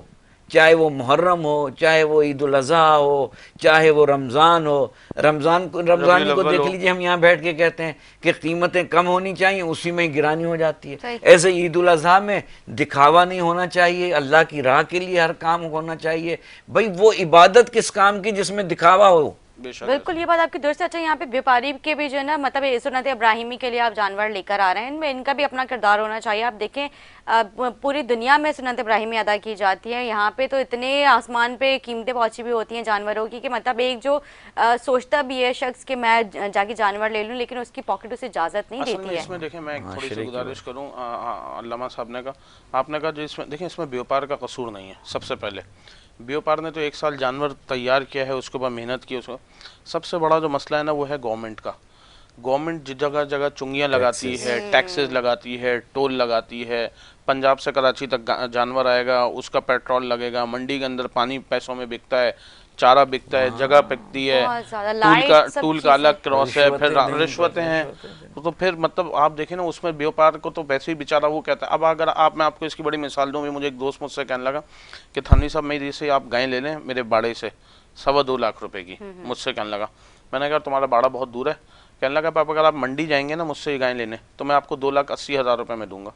[SPEAKER 1] چاہے وہ محرم ہو، چاہے وہ عید الاضحیٰ ہو، چاہے وہ رمضان ہو، رمضان کو دیکھ لیجئے، ہم یہاں بیٹھ کے کہتے ہیں کہ قیمتیں کم ہونی چاہیے، اسی میں گرانی ہو جاتی ہے۔ ایسے عید الاضحیٰ میں دکھاوا نہیں ہونا چاہیے، اللہ کی راہ کے لیے ہر کام ہونا چاہیے۔ بھئی وہ عبادت کس کام کی جس میں دکھاوا ہو؟
[SPEAKER 2] بالکل یہ بات آپ کی درست ہے۔ اچھا، یہاں پہ بیوپاری کے بھی جو ہے نا، مطلب سنت ابراہیمی کے لیے آپ جانور لے کر آ رہے ہیں، ان میں ان کا بھی اپنا کردار ہونا چاہیے۔ آپ دیکھیں پوری دنیا میں سنت ابراہیمی ادا کی جاتی ہے، یہاں پہ تو اتنے آسمان پہ قیمتیں پہنچی بھی ہوتی ہیں جانوروں کی کہ مطلب ایک جو سوچتا بھی ہے شخص کہ میں جا کے جانور لے لوں، لیکن اس کی پاکٹ اسے اجازت نہیں دیتی ہے۔
[SPEAKER 3] اس میں دیکھیں میں ایک تھوڑی سی گزارش کروں، علامہ صاحب نے کہا، آپ نے کہا جو اس میں دیکھیں اس میں بیوپار کا قصور نہیں ہے۔ سب سے پہلے بیوپار نے تو 1 سال جانور تیار کیا ہے، اس کے بعد محنت کی، اس کو سب سے بڑا جو مسئلہ ہے نا وہ ہے گورنمنٹ کا۔ گورنمنٹ جگہ جگہ چنگیاں لگاتی ہے، ٹیکسز لگاتی ہے، ٹول لگاتی ہے، پنجاب سے کراچی تک جانور آئے گا، اس کا پیٹرول لگے گا، منڈی کے اندر پانی پیسوں میں بکتا ہے، چارہ بکتا ہے، جگہ بکتی ہے، ٹول کا الگ کراس ہے، پھر رشوتیں ہیں، تو پھر مطلب آپ دیکھیں نا اس میں بیوپار کو تو ویسے ہی بیچارہ وہ کہتا ہے۔ اب اگر میں آپ کو اس کی بڑی مثال دوں، مجھے ایک دوست مجھ سے کہنے لگا کہ تھانوی صاحب میری سے آپ گائیں لے لیں میرے باڑے سے 2.25 لاکھ روپے کی، مجھ سے کہنے لگا۔ میں نے کہا تمہارا باڑا بہت دور ہے، کہنے لگا پاپا اگر آپ منڈی جائیں گے نا مجھ سے یہ گائیں لینے تو میں آپ کو 2,80,000 روپے میں دوں گا۔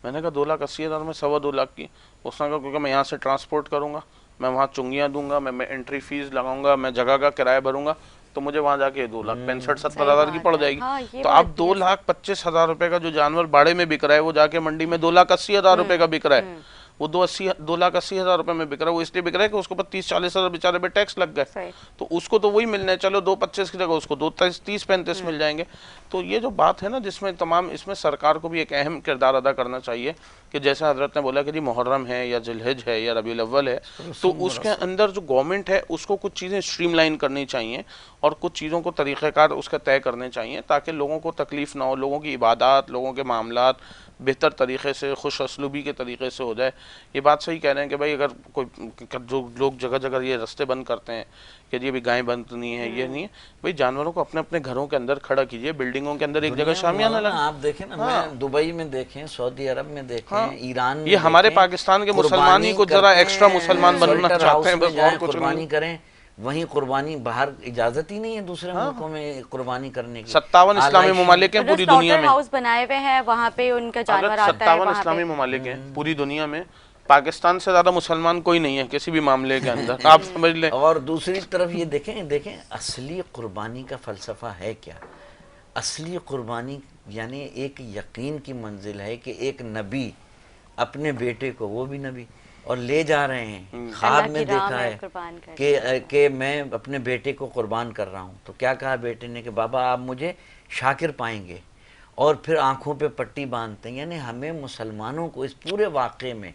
[SPEAKER 3] میں نے کہا 2,80,000 میں 2.25 لاکھ کی؟ اس نے کہا کیونکہ میں یہاں سے ٹرانسپورٹ کروں گا، میں وہاں چنگیاں دوں گا، میں انٹری فیس لگاؤں گا، میں جگہ کا کرایہ بھروں گا، تو مجھے وہاں جا کے 2,65,000-70,000 کی پڑ جائے گی۔ تو اب 2,25,000 روپے کا جو جانور باڑے میں بک رہا ہے وہ جا کے منڈی میں 2,80,000 روپے کا بک رہا ہے۔ وہ 2,80,000 روپے میں بک رہا ہے، وہ اس لیے بک رہا ہے کہ اس کے اوپر 30-40,000 بیچارے پہ ٹیکس لگ گئے، تو اس کو تو وہی ملنا ہے، چلو 2,25 کی جگہ اس کو 2,30-35 مل جائیں گے۔ تو یہ جو بات ہے نا جس میں تمام اس میں سرکار کو بھی ایک اہم کردار ادا کرنا چاہیے کہ جیسے حضرت نے بولا کہ جی محرم ہے یا ذی الحج ہے یا ربیع الاول ہے، تو اس کے اندر جو گورنمنٹ ہے اس کو کچھ چیزیں اسٹریم لائن کرنی چاہیے اور کچھ چیزوں کو طریقہ کار اس کا طے کرنے چاہیے تاکہ لوگوں کو تکلیف نہ ہو، لوگوں کی عبادات، لوگوں کے معاملات بہتر طریقے سے، خوش اسلوبی کے طریقے سے ہو جائے۔ یہ بات صحیح کہہ رہے ہیں کہ بھائی اگر کوئی جو لوگ جگہ جگہ یہ رستے بند کرتے ہیں کہ جی ابھی گائیں بند نہیں ہے، یہ نہیں ہے، بھائی جانوروں کو اپنے اپنے گھروں کے اندر کھڑا کیجئے، بلڈنگوں کے اندر ایک جگہ شامیانہ لگا۔
[SPEAKER 1] آپ دیکھیں نا، میں دبئی میں دیکھیں، سعودی عرب میں دیکھیں، ایران میں
[SPEAKER 3] یہ ہمارے
[SPEAKER 1] دیکھیں،
[SPEAKER 3] پاکستان کے مسلمان ہی کچھ ذرا ایکسٹرا مسلمان بننا
[SPEAKER 1] شیلٹر
[SPEAKER 3] چاہتے
[SPEAKER 1] ہاؤس
[SPEAKER 3] ہیں،
[SPEAKER 1] میں
[SPEAKER 3] بس اور
[SPEAKER 1] جائیں
[SPEAKER 3] کچھ
[SPEAKER 1] قربانی
[SPEAKER 3] نہیں۔
[SPEAKER 1] کریں، وہیں قربانی باہر اجازت ہی نہیں ہے دوسرے ملکوں میں قربانی کرنے کی۔
[SPEAKER 3] 57 اسلامی ممالک ہیں پوری دنیا
[SPEAKER 2] سلاٹر
[SPEAKER 3] میں،
[SPEAKER 2] ہاؤس بنائے ہوئے ہیں، وہاں پہ ان کا جانور آتا ہے،
[SPEAKER 3] 57
[SPEAKER 2] وہاں پہ
[SPEAKER 3] اسلامی ممالک ہیں پوری دنیا میں، پاکستان سے زیادہ مسلمان کوئی نہیں ہے کسی بھی معاملے کے اندر، آپ سمجھ لیں۔
[SPEAKER 1] اور دوسری طرف یہ دیکھیں اصلی قربانی کا فلسفہ ہے کیا؟ اصلی قربانی یعنی ایک یقین کی منزل ہے کہ ایک نبی اپنے بیٹے کو، وہ بھی نبی، اور لے جا رہے ہیں، خواب
[SPEAKER 2] اللہ
[SPEAKER 1] میں
[SPEAKER 2] کی راہ
[SPEAKER 1] دیکھا
[SPEAKER 2] میں
[SPEAKER 1] ہے
[SPEAKER 2] قربان کر
[SPEAKER 1] کہ میں اپنے بیٹے کو قربان کر رہا ہوں، تو کیا کہا بیٹے نے کہ بابا آپ مجھے شاکر پائیں گے، اور پھر آنکھوں پہ پٹی باندھتے ہیں۔ یعنی ہمیں مسلمانوں کو اس پورے واقعے میں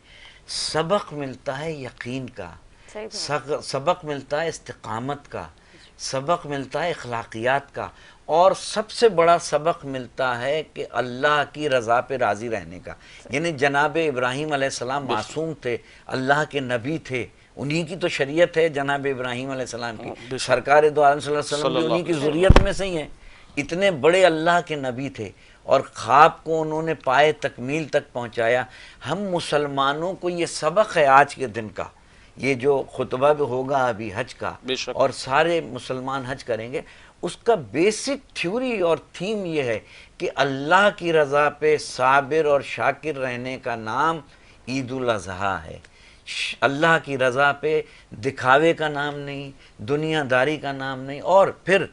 [SPEAKER 1] سبق ملتا ہے یقین کا، سبق ملتا ہے استقامت کا، سبق ملتا ہے اخلاقیات کا، اور سب سے بڑا سبق ملتا ہے کہ اللہ کی رضا پہ راضی رہنے کا۔ یعنی جناب ابراہیم علیہ السلام معصوم تھے، اللہ کے نبی تھے، انہی کی تو شریعت ہے جناب ابراہیم علیہ السلام کی، سرکار دو عالم صلی اللہ علیہ وسلم بھی انہی کی ذریت میں سے ہی ہیں، اتنے بڑے اللہ کے نبی تھے، اور خواب کو انہوں نے پائے تکمیل تک پہنچایا۔ ہم مسلمانوں کو یہ سبق ہے آج کے دن کا، یہ جو خطبہ بھی ہوگا ابھی حج کا، اور سارے مسلمان حج کریں گے، اس کا بیسک تھیوری اور تھیم یہ ہے کہ اللہ کی رضا پہ صابر اور شاکر رہنے کا نام عید الاضحیٰ ہے۔ اللہ کی رضا پہ دکھاوے کا نام نہیں، دنیا داری کا نام نہیں۔ اور پھر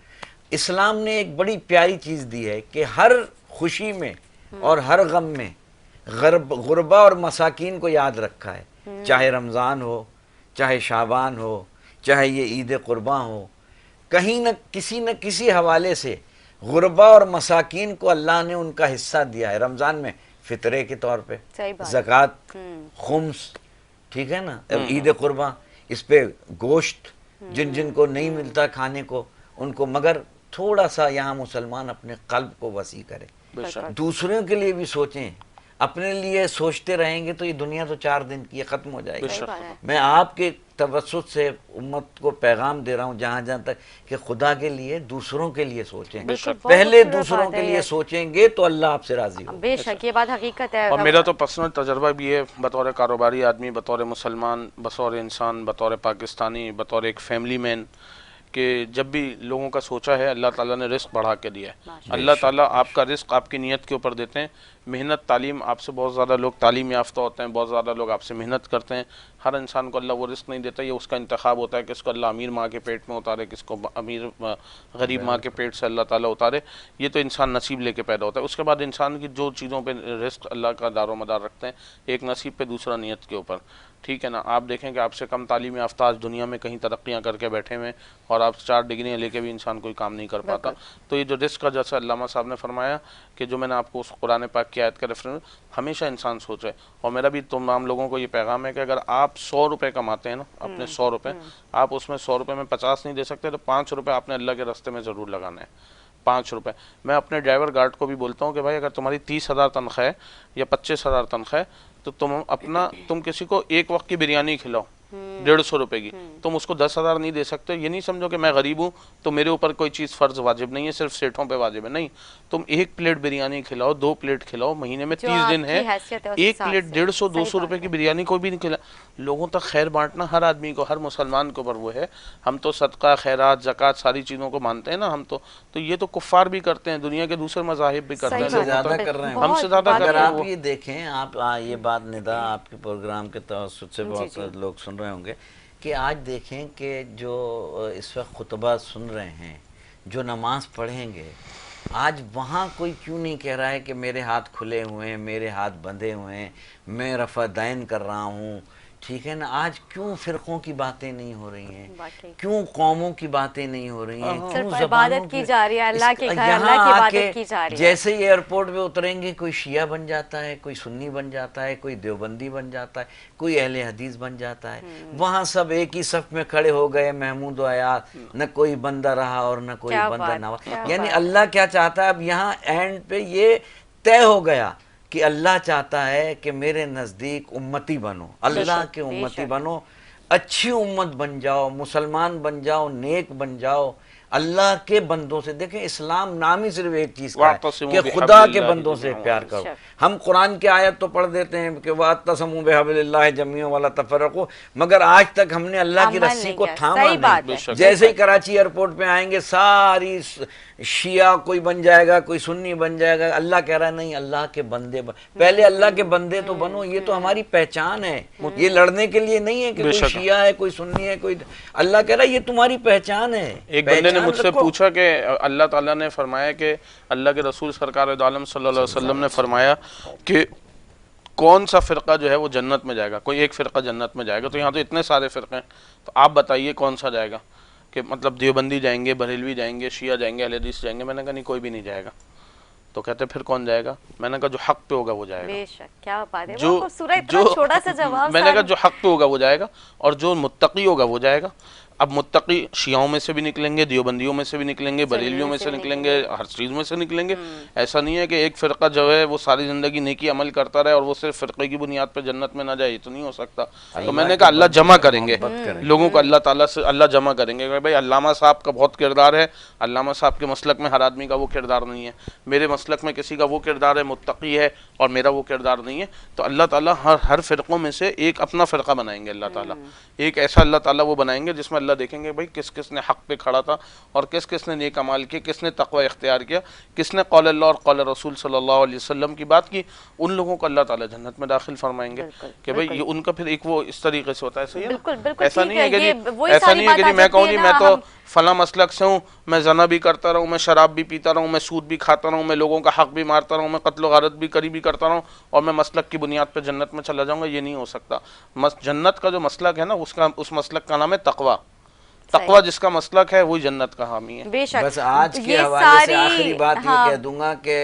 [SPEAKER 1] اسلام نے ایک بڑی پیاری چیز دی ہے کہ ہر خوشی میں اور ہر غم میں غربا اور مساکین کو یاد رکھا ہے، چاہے رمضان ہو، چاہے شعبان ہو، چاہے یہ عید قرباں ہو، کہیں نہ کسی حوالے سے غربا اور مساکین کو اللہ نے ان کا حصہ دیا ہے۔ رمضان میں فطرے کے طور پہ، زکوٰۃ، خمس، ٹھیک ہے نا، عید قرباں اس پہ گوشت جن کو نہیں ملتا کھانے کو ان کو، مگر تھوڑا سا یہاں مسلمان اپنے قلب کو وسیع کرے، دوسروں کے لیے بھی سوچیں، اپنے لیے سوچتے رہیں گے تو یہ دنیا تو 4 دن کی ختم ہو جائے گی۔ میں آپ کے توسط سے امت کو پیغام دے رہا ہوں جہاں جہاں تک کہ خدا کے لیے دوسروں کے لیے سوچیں، پہلے دوسروں کے لیے سوچیں گے تو اللہ آپ سے راضی ہو۔
[SPEAKER 2] بے شک یہ بات حقیقت ہے،
[SPEAKER 3] اور میرا تو پرسنل تجربہ بھی ہے بطور کاروباری آدمی، بطور مسلمان، بطور انسان، بطور پاکستانی، بطور ایک فیملی مین، کہ جب بھی لوگوں کا سوچا ہے اللہ تعالیٰ نے رزق بڑھا کے دیا ہے۔ اللہ تعالیٰ آپ کا رزق آپ کی نیت کے اوپر دیتے ہیں۔ محنت، تعلیم، آپ سے بہت زیادہ لوگ تعلیم یافتہ ہوتے ہیں، بہت زیادہ لوگ آپ سے محنت کرتے ہیں۔ ہر انسان کو اللہ وہ رزق نہیں دیتا، یہ اس کا انتخاب ہوتا ہے، کس کو اللہ امیر ماں کے پیٹ میں اتارے، کس کو غریب ماں کے پیٹ سے اللہ تعالیٰ اتارے۔ یہ تو انسان نصیب لے کے پیدا ہوتا ہے۔ اس کے بعد انسان کی جو چیزوں پہ رزق اللہ کا دار و مدار رکھتے ہیں، ایک نصیب پہ، دوسرا نیت کے اوپر، ٹھیک ہے نا۔ آپ دیکھیں کہ آپ سے کم تعلیم یافتہ آج دنیا میں کہیں ترقیاں کر کے بیٹھے ہوئے، اور آپ 4 ڈگریاں لے کے بھی انسان کوئی کام نہیں کر پاتا۔ تو یہ جو رزق کا، جیسے علامہ صاحب نے فرمایا کہ جو میں نے آپ کو اس قرآن پاک کی آیت کا ریفرنس، ہمیشہ انسان سوچے۔ اور میرا بھی تمام لوگوں کو یہ پیغام ہے کہ اگر آپ 100 روپے کماتے ہیں نا، اپنے 100 روپے، آپ اس میں 100 روپے میں 50 نہیں دے سکتے تو 5 روپے آپ نے اللہ کے راستے میں ضرور لگانا ہے۔ 5 روپے میں اپنے ڈرائیور گارڈ کو بھی بولتا ہوں کہ بھائی اگر تمہاری 30,000 تنخواہ ہے یا 25,000 تنخواہ ہے تو تم کسی کو ایک وقت کی بریانی کھلاؤ 150 روپے کی، تم اس کو 10,000 نہیں دے سکتے۔ یہ نہیں سمجھو کہ میں غریب ہوں تو میرے اوپر کوئی چیز فرض واجب نہیں ہے، صرف سیٹھوں پہ واجب ہے، نہیں، تم 1 پلیٹ بریانی کھلاؤ، 2 پلیٹ کھلاؤ، مہینے میں 30 دن ہے، 1 پلیٹ 150 200 روپے کی بریانی کوئی بھی نہیں کھلا۔ لوگوں تک خیر بانٹنا ہر آدمی کو، ہر مسلمان کو پر وہ ہے۔ ہم تو صدقہ، خیرات، زکوٰۃ ساری چیزوں کو مانتے ہیں نا، ہم تو یہ تو کفار بھی کرتے ہیں، دنیا کے دوسرے مذاہب بھی کرتے ہیں،
[SPEAKER 1] ہم سے زیادہ کر رہے ہیں،
[SPEAKER 3] ہم سے زیادہ کر
[SPEAKER 1] اگر
[SPEAKER 3] رہے ہیں۔
[SPEAKER 1] آپ یہ دیکھیں، آپ یہ بات ندا آپ کے پروگرام کے توسط سے بہت سارے لوگ سن رہے ہوں گے کہ آج دیکھیں کہ جو اس وقت خطبہ سن رہے ہیں، جو نماز پڑھیں گے، آج وہاں کوئی کیوں نہیں کہہ رہا ہے کہ میرے ہاتھ کھلے ہوئے ہیں، میرے ہاتھ بندھے ہوئے ہیں، میں رفع دین کر رہا ہوں، ٹھیک ہے نا. آج کیوں فرقوں کی باتیں نہیں ہو رہی ہیں,
[SPEAKER 2] واقعی
[SPEAKER 1] کیوں قوموں کی باتیں نہیں ہو رہی ہیں, کیوں
[SPEAKER 2] صرف
[SPEAKER 1] زبانوں
[SPEAKER 2] عبادت کی جا رہی ہے, اللہ کے گھر
[SPEAKER 1] یہاں
[SPEAKER 2] اللہ کی
[SPEAKER 1] آ
[SPEAKER 2] عبادت
[SPEAKER 1] کے
[SPEAKER 2] کی جا رہی ہے.
[SPEAKER 1] جیسے ہی ایئرپورٹ پہ اتریں گے کوئی شیعہ بن جاتا ہے, کوئی سنی بن جاتا ہے, کوئی دیوبندی بن جاتا ہے, کوئی اہل حدیث بن جاتا ہے. وہاں سب ایک ہی صف میں کھڑے ہو گئے محمود و ایاز, نہ کوئی بندہ رہا اور نہ کوئی
[SPEAKER 2] کیا
[SPEAKER 1] بندہ
[SPEAKER 2] بات,
[SPEAKER 1] نہ.
[SPEAKER 2] کیا
[SPEAKER 1] یعنی
[SPEAKER 2] بات.
[SPEAKER 1] اللہ کیا چاہتا ہے اب یہاں اینڈ پہ یہ طے ہو گیا کہ اللہ چاہتا ہے کہ میرے نزدیک امتی بنو, اللہ کے
[SPEAKER 2] بے
[SPEAKER 1] امتی
[SPEAKER 2] شک.
[SPEAKER 1] بنو, اچھی امت بن جاؤ, مسلمان بن جاؤ, نیک بن جاؤ, اللہ کے بندوں سے. دیکھیں اسلام نام ہی صرف ایک چیز کا ہے
[SPEAKER 3] وَاعْتَصِمُوا
[SPEAKER 1] کہ
[SPEAKER 3] بِحَبْلِ
[SPEAKER 1] خدا کے
[SPEAKER 3] اللَّهِ
[SPEAKER 1] بندوں سے
[SPEAKER 3] جَمِيعًا
[SPEAKER 1] پیار
[SPEAKER 3] وَلَا
[SPEAKER 1] کرو.
[SPEAKER 2] شک.
[SPEAKER 1] ہم قرآن کی آیت تو پڑھ دیتے ہیں کہ وَاعْتَصِمُوا بِحَبْلِ اللَّهِ جَمِيعًا وَلَا تَفَرَّقُوا, مگر آج تک ہم نے اللہ کی
[SPEAKER 2] عمل
[SPEAKER 1] رسی
[SPEAKER 2] نہیں
[SPEAKER 1] کو
[SPEAKER 2] کیا,
[SPEAKER 1] تھاما
[SPEAKER 2] صحیح بات
[SPEAKER 1] نہیں.
[SPEAKER 2] ہے.
[SPEAKER 1] جیسے ہی کراچی ایئرپورٹ پہ آئیں گے ساری شیعہ کوئی بن جائے گا, کوئی سنی بن جائے گا. اللہ کہہ رہا ہے نہیں, اللہ کے بندے پہلے اللہ کے بندے تو بنو. یہ تو ہماری پہچان ہے, یہ لڑنے کے لیے نہیں ہے کہ کوئی شیعہ ہے کوئی سنی ہے کوئی. اللہ کہہ رہا ہے یہ تمہاری پہچان ہے.
[SPEAKER 3] ایک بندے نے مجھ سے پوچھا کہ اللہ تعالیٰ نے فرمایا کہ اللہ کے رسول سرکار دو عالم صلی اللہ علیہ وسلم نے فرمایا کہ کون سا فرقہ جو ہے وہ جنت میں جائے گا, کوئی ایک فرقہ جنت میں جائے گا. تو یہاں تو اتنے سارے فرقے ہیں, تو آپ بتائیے کون سا جائے گا, کہ مطلب دیوبندی جائیں گے, بریلوی جائیں گے, شیعہ جائیں گے, اہل حدیث جائیں گے. میں نے کہا نہیں کوئی بھی نہیں جائے گا. تو کہتے پھر کون جائے گا؟ میں نے کہا جو حق پہ ہوگا وہ جائے گا.
[SPEAKER 2] بے شک, کیا بات ہے.
[SPEAKER 3] جو
[SPEAKER 2] وہ سورہ اتنا چھوٹا سا جواب,
[SPEAKER 3] میں نے کہا جو حق پہ ہوگا وہ جائے گا, اور جو متقی ہوگا وہ جائے گا. اب متقی شیعوں میں سے بھی نکلیں گے, دیوبندیوں میں سے بھی نکلیں گے, بریلیوں میں سے نکلیں گے, ہر چیز میں سے نکلیں گے. ایسا نہیں ہے کہ ایک فرقہ جو ہے وہ ساری زندگی نیکی عمل کرتا رہے اور وہ صرف فرقے کی بنیاد پہ جنت میں نہ جائے, یہ تو نہیں ہو سکتا. تو میں نے کہا اللہ جمع کریں گے لوگوں کو, اللہ تعالیٰ سے اللہ جمع کریں گے. بھائی علامہ صاحب کا بہت کردار ہے, علامہ صاحب کے مسلک میں ہر آدمی کا وہ کردار نہیں ہے, میرے مسلک میں کسی کا وہ کردار ہے متقی ہے اور میرا وہ کردار نہیں ہے. تو اللہ تعالیٰ ہر فرقوں میں سے ایک اپنا فرقہ بنائیں گے. اللہ تعالیٰ ایک ایسا اللہ تعالیٰ وہ بنائیں گے جس میں اللہ دیکھیں گے بھائی کس کس نے حق پہ کھڑا تھا اور کس کس نے نیک اعمال کیے, کس نے تقوی اختیار کیا, کس نے قول اللہ اور قول رسول صلی اللہ علیہ وسلم کی بات کی. ان لوگوں کو اللہ تعالیٰ جنت میں داخل فرمائیں گے. کہ بھائی یہ ان کا پھر ایک وہ اس طریقے سے ہوتا ہے. صحیح ہے, ایسا نہیں ہے کہ ایسا نہیں ہے کہ میں کہوں جی میں تو فلاں مسلک سے ہوں, میں زنا بھی کرتا رہوں, میں شراب بھی پیتا رہوں, میں سود بھی کھاتا رہوں, میں لوگوں کا حق بھی مارتا رہوں, میں قتل و غارت بھی کری بھی کرتا رہوں, اور میں مسلک کی بنیاد پہ جنت میں چلا جاؤں گا. یہ نہیں ہو سکتا. جنت کا جو مسلک ہے نا, اس مسلک کا نام ہے تقوی. تقوی جس کا مسلک ہے وہی جنت کا حامی ہے.
[SPEAKER 2] بے شک.
[SPEAKER 1] بس آج کے حوالے سے آخری بات یہ کہہ دوں گا کہ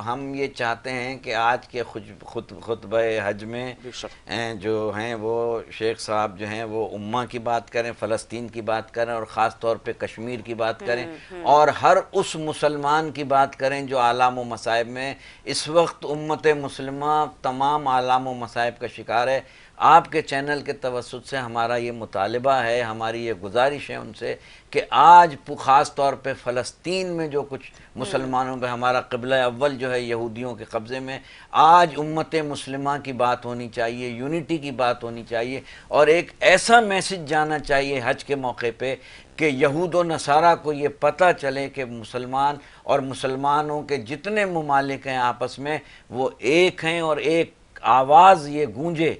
[SPEAKER 1] ہم یہ چاہتے ہیں کہ آج کے خطبہ حج میں جو ہیں وہ شیخ صاحب جو ہیں وہ امہ کی بات کریں, فلسطین کی بات کریں, اور خاص طور پہ کشمیر کی بات کریں, اور ہر اس مسلمان کی بات کریں جو آلام و مصائب میں. اس وقت امت مسلمہ تمام آلام و مصائب کا شکار ہے. آپ کے چینل کے توسط سے ہمارا یہ مطالبہ ہے, ہماری یہ گزارش ہے ان سے کہ آج خاص طور پہ فلسطین میں جو کچھ مسلمانوں پہ ہمارا قبلہ اول جو ہے یہودیوں کے قبضے میں, آج امت مسلمہ کی بات ہونی چاہیے, یونٹی کی بات ہونی چاہیے, اور ایک ایسا میسج جانا چاہیے حج کے موقع پہ کہ یہود و نصارہ کو یہ پتہ چلے کہ مسلمان اور مسلمانوں کے جتنے ممالک ہیں آپس میں وہ ایک ہیں, اور ایک آواز یہ گونجے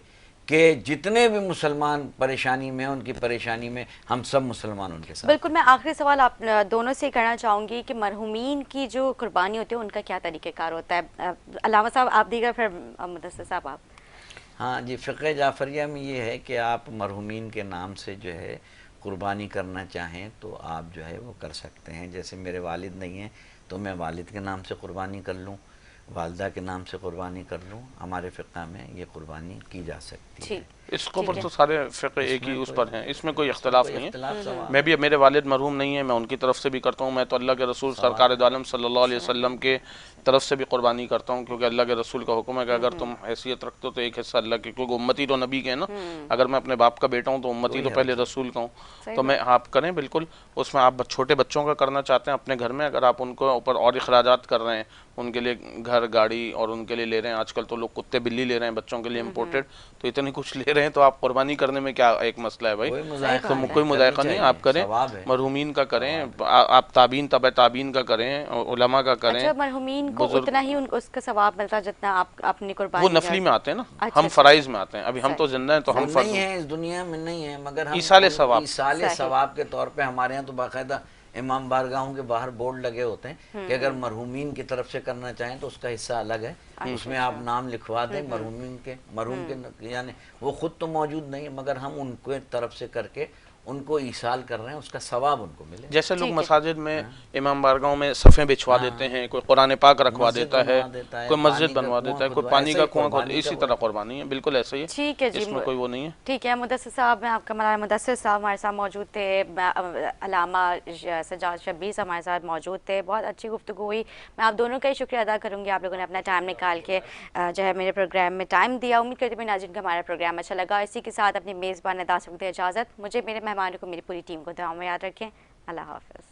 [SPEAKER 1] کہ جتنے بھی مسلمان پریشانی میں ہیں ان کی پریشانی میں ہم سب مسلمان ان کے ساتھ.
[SPEAKER 2] بالکل. میں آخری سوال آپ دونوں سے کرنا چاہوں گی کہ مرحومین کی جو قربانی ہوتی ہے ان کا کیا طریقہ کار ہوتا ہے؟ علامہ صاحب آپ دیگر, پھر مدثر صاحب آپ.
[SPEAKER 1] ہاں جی, فقہ جعفریہ میں یہ ہے کہ آپ مرحومین کے نام سے جو ہے قربانی کرنا چاہیں تو آپ جو ہے وہ کر سکتے ہیں. جیسے میرے والد نہیں ہیں تو میں والد کے نام سے قربانی کر لوں, والدہ کے نام سے قربانی کر لوں. ہمارے فقہ میں یہ قربانی کی جا سکتی ہے.
[SPEAKER 3] اس کو پر تو سارے فقہ ایک ہی اس پر ہیں, اس میں کوئی اختلاف نہیں ہے. میں بھی, میرے والد مرحوم نہیں ہیں, میں ان کی طرف سے بھی کرتا ہوں. میں تو اللہ کے رسول سرکار دو عالم صلی اللہ علیہ وسلم کے طرف سے بھی قربانی کرتا ہوں, کیونکہ اللہ کے رسول کا حکم ہے کہ اگر تم حیثیت رکھتے ہو تو ایک حصہ اللہ کے, کیونکہ امتی تو نبی کے ہیں نا. اگر میں اپنے باپ کا بیٹا ہوں تو امتی تو پہلے رسول کا ہوں. تو میں آپ کریں بالکل. اس میں آپ چھوٹے بچوں کا کرنا چاہتے ہیں اپنے گھر میں, اگر آپ ان کو اوپر اور اخراجات کر رہے ہیں, ان کے لیے گھر گاڑی اور ان کے لیے لے رہے ہیں, آج کل تو لوگ کتے بلی لے رہے ہیں بچوں کے لیے امپورٹڈ, تو اتنی کچھ لے رہے ہیں, تو آپ قربانی کرنے میں کیا ایک مسئلہ ہے بھائی؟ تو کوئی مذائقہ نہیں, آپ کریں, مرحومین کا کریں, آپ تابعین تبع تابعین کا کریں, علماء کا کریں.
[SPEAKER 2] اچھا, مرحومین کو اتنا ہی اس کا ثواب ملتا جتنا آپ اپنی قربانی.
[SPEAKER 3] وہ نفلی میں آتے ہیں نا, ہم فرائض میں آتے ہیں. ابھی ہم تو زندہ ہیں تو ہم
[SPEAKER 1] نہیں ہیں اس دنیا میں نہیں ہیں, مگر ہم
[SPEAKER 3] ایصال ثواب,
[SPEAKER 1] ایصال ثواب کے طور پہ ہمارے ہاں تو باقاعدہ امام بارگاہوں کے باہر بورڈ لگے ہوتے ہیں کہ اگر مرحومین کی طرف سے کرنا چاہیں تو اس کا حصہ الگ ہے، اس میں آپ نام لکھوا دیں مرحومین کے، مرحوم کے، یعنی وہ خود تو موجود نہیں مگر ہم ان کے طرف سے کر کے ان کو ایصال کر رہے ہیں، اس کا ثواب ان کو ملے۔
[SPEAKER 3] جیسے لوگ مساجد میں امام بارگاہوں میں صفیں بچھوا دیتے ہیں، کوئی قرآن پاک رکھوا دیتا ہے، کوئی مسجد بنوا دیتا ہے، کوئی پانی کا کنواں کھود، اسی طرح قربانی ہے، بالکل ایسا ہی ہے،
[SPEAKER 2] ٹھیک ہے جی،
[SPEAKER 3] اس میں کوئی وہ نہیں ہے۔
[SPEAKER 2] ٹھیک ہے مدثر صاحب، میں آپ کا مولانا مدثر صاحب ہمارے ساتھ موجود تھے، علامہ سجاد شبیر صاحب ہمارے ساتھ موجود تھے، بہت اچھی گفتگو ہوئی۔ میں آپ دونوں کا ہی شکریہ ادا کروں گی، آپ لوگوں نے اپنا ٹائم نکال کے جو ہے میرے پروگرام میں ٹائم دیا۔ امید کرتی ہوں ناظرین کو ہمارا پروگرام اچھا لگا۔ اسی کے ساتھ اپنی میزبان ادا سے اجازت، مجھے، میرے مہمانوں کو، میری پوری ٹیم کو دعاؤں میں یاد رکھیں۔ اللہ حافظ۔